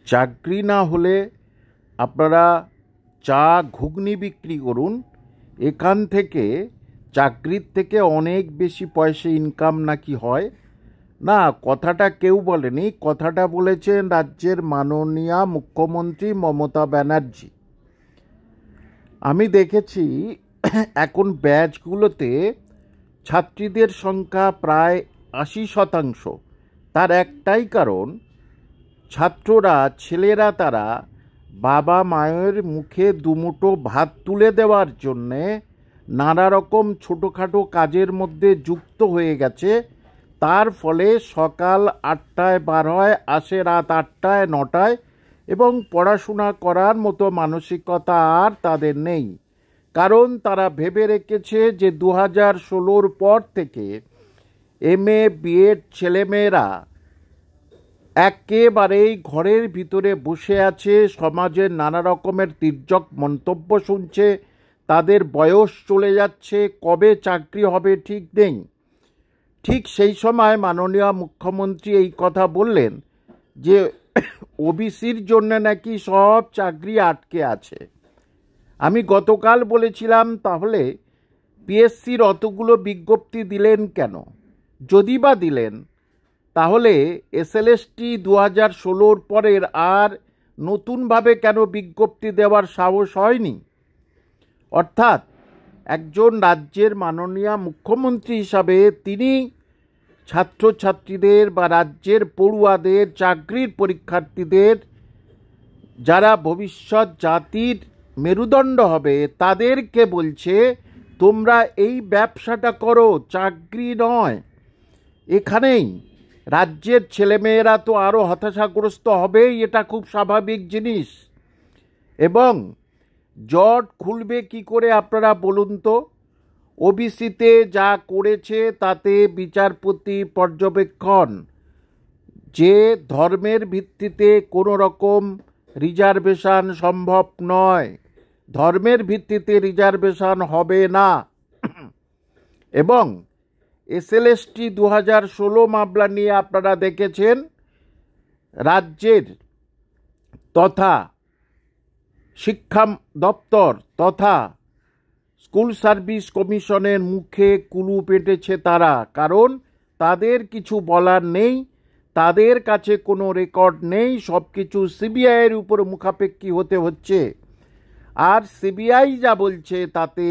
চাকরি না হলে আপনারা চা ঘুগনি বিক্রি করুন, এখান থেকে চাকরির থেকে অনেক বেশি পয়সা ইনকাম নাকি হয়। না, কথাটা কেউ বলেনি, কথাটা বলেছেন রাজ্যের মাননীয় মুখ্যমন্ত্রী মমতা ব্যানার্জি। আমি দেখেছি এখন ব্যাচগুলোতে ছাত্রীদের সংখ্যা প্রায় ৮০%। তার একটাই কারণ, ছাত্ররা, ছেলেরা তারা বাবা মায়ের মুখে দুমুঠো ভাত তুলে দেওয়ার জন্যে নানা রকম ছোটোখাটো কাজের মধ্যে যুক্ত হয়ে গেছে। তার ফলে সকাল ৮টায় বার হয়, আসে রাত ৮টায় ৯টায়, এবং পড়াশোনা করার মতো মানসিকতা আর তাদের নেই। কারণ তারা ভেবে রেখেছে যে 2016-র পর থেকে MA BEd ছেলেমেয়েরা একেবারেই ঘরের ভিতরে বসে আছে, সমাজের নানা রকমের তির্যক মন্তব্য শুনছে, তাদের বয়স চলে যাচ্ছে, কবে চাকরি হবে ঠিক নেই। ঠিক সেই সময় মাননীয় মুখ্যমন্ত্রী এই কথা বললেন যে ওবিসির জন্য নাকি সব চাকরি আটকে আছে। আমি গতকাল বলেছিলাম, তাহলে পিএসসির অতগুলো বিজ্ঞপ্তি দিলেন কেন? যদি বা দিলেন, তাহলে SLST 2016-র পরের আর নতুনভাবে কেন বিজ্ঞপ্তি দেওয়ার সাহস হয়নি? অর্থাৎ একজন রাজ্যের মাননীয় মুখ্যমন্ত্রী হিসাবে তিনি ছাত্রছাত্রীদের বা রাজ্যের পড়ুয়াদের, চাকরির পরীক্ষার্থীদের, যারা ভবিষ্যৎ জাতির মেরুদণ্ড হবে, তাদেরকে বলছে তোমরা এই ব্যবসাটা করো, চাকরি নয়। এখানেই রাজ্যের ছেলেমেয়েরা তো আরও হতাশাগ্রস্ত হবেই, এটা খুব স্বাভাবিক জিনিস। এবং জট খুলবে কি করে আপনারা বলুন তো? ওবিসিতে যা করেছে তাতে বিচারপতি পর্যবেক্ষণ, যে ধর্মের ভিত্তিতে কোনো রকম রিজার্ভেশন সম্ভব নয়, ধর্মের ভিত্তিতে রিজার্ভেশন হবে না। এবং SLST 2016 মামলা নিয়ে আপনারা দেখেছেন রাজ্যের তথা শিক্ষা দপ্তর তথা স্কুল সার্ভিস কমিশনের মুখে কুলু পেটেছে তারা। কারণ তাদের কিছু বলার নেই, তাদের কাছে কোনো রেকর্ড নেই, সব কিছু সিবিআইয়ের উপর মুখাপেক্ষী হতে হচ্ছে। আর সিবিআই যা বলছে তাতে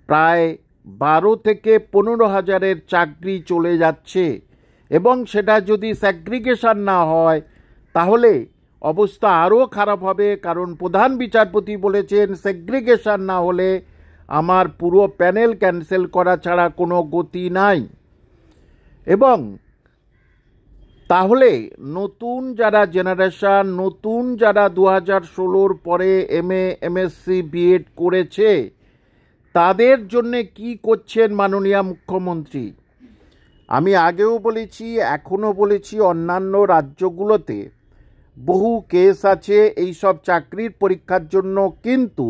প্রায় 12 থেকে 15 হাজারের চাকরি চলে যাচ্ছে। এবং সেটা যদি সেগ্রিগেশন না হয় তাহলে অবস্থা আরও খারাপ হবে। কারণ প্রধান বিচারপতি বলেছেন সেগ্রিগেশন না হলে আমার পুরো প্যানেল ক্যান্সেল করা ছাড়া কোনো গতি নাই। এবং তাহলে নতুন যারা জেনারেশন, নতুন যারা 2016-র পরে MA MSc BEd করেছে, তাদের জন্যে কি করছেন মাননীয় মুখ্যমন্ত্রী? আমি আগেও বলেছি, এখনও বলেছি, অন্যান্য রাজ্যগুলোতে বহু কেস আছে এইসব চাকরির পরীক্ষার জন্য, কিন্তু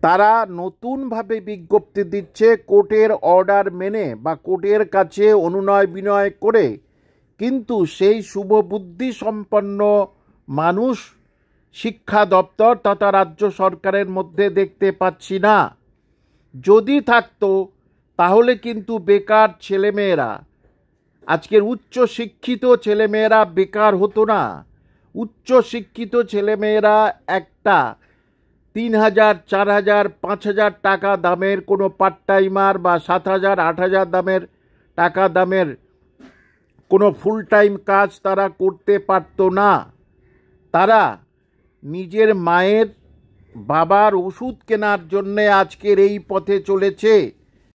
তারা নতুনভাবে বিজ্ঞপ্তি দিচ্ছে কোর্টের অর্ডার মেনে বা কোর্টের কাছে অনুনয় বিনয় করে। কিন্তু সেই শুভবুদ্ধি সম্পন্ন মানুষ শিক্ষা দপ্তর তথা রাজ্য সরকারের মধ্যে দেখতে পাচ্ছি না। যদি থাকতো তাহলে কিন্তু বেকার ছেলেমেয়েরা, আজকের উচ্চ শিক্ষিত ছেলেমেয়েরা বেকার হতো না। উচ্চ শিক্ষিত ছেলেমেয়েরা একটা 3,000, 4,000, 5,000 টাকা দামের কোনো পার্ট টাইমার বা 7,000, 8,000 টাকা দামের কোনো ফুল টাইম কাজ তারা করতে পারতো না। তারা নিজের মায়ের, বাবার ওষুধ কেনার জন্যে আজকের এই পথে চলেছে।